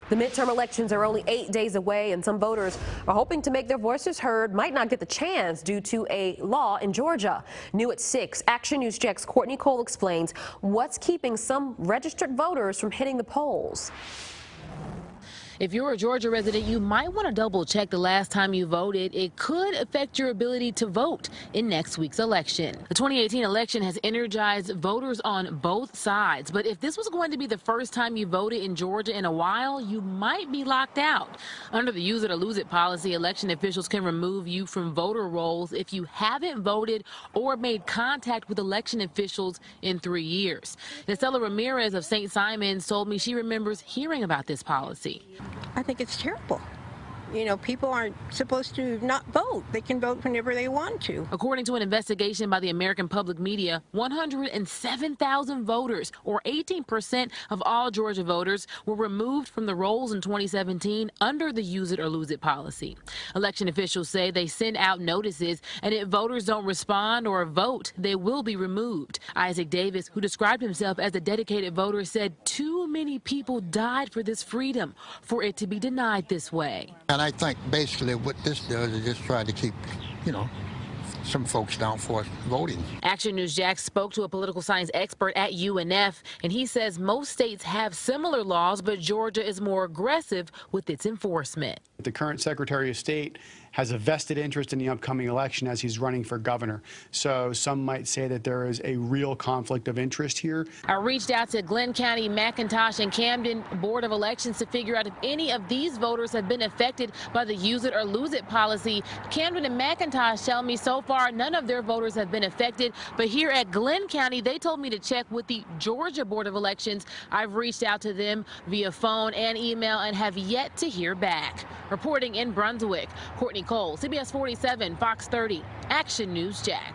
The midterm elections are only 8 days away, and some voters are hoping to make their voices heard might not get the chance due to a law in Georgia. New at 6, Action News Jack's Courtney Cole explains what's keeping some registered voters from hitting the polls. If you're a Georgia resident, you might want to double check the last time you voted. It could affect your ability to vote in next week's election. The 2018 election has energized voters on both sides. But if this was going to be the first time you voted in Georgia in a while, you might be locked out. Under the use it or lose it policy, election officials can remove you from voter rolls if you haven't voted or made contact with election officials in 3 years. Estella Ramirez of St. Simon's told me she remembers hearing about this policy. I think it's terrible. You know, people aren't supposed to not vote. They can vote whenever they want to. According to an investigation by the American Public Media, 107,000 voters, or 18% of all Georgia voters, were removed from the rolls in 2017 under the use it or lose it policy. Election officials say they send out notices, and if voters don't respond or vote, they will be removed. Isaac Davis, who described himself as a dedicated voter, said too many people died for this freedom for it to be denied this way. And I think basically what this does is just try to keep, some folks down for voting. Action News Jack spoke to a political science expert at UNF, and he says most states have similar laws, but Georgia is more aggressive with its enforcement. The current Secretary of State has a vested interest in the upcoming election as he's running for governor. So some might say that there is a real conflict of interest here. I reached out to Glenn County, McIntosh, and Camden Board of Elections to figure out if any of these voters have been affected by the use it or lose it policy. Camden and McIntosh tell me so far none of their voters have been affected. But here at Glenn County, they told me to check with the Georgia Board of Elections. I've reached out to them via phone and email and have yet to hear back. Reporting in Brunswick, Courtney Cole, CBS 47, Fox 30, Action News Jack.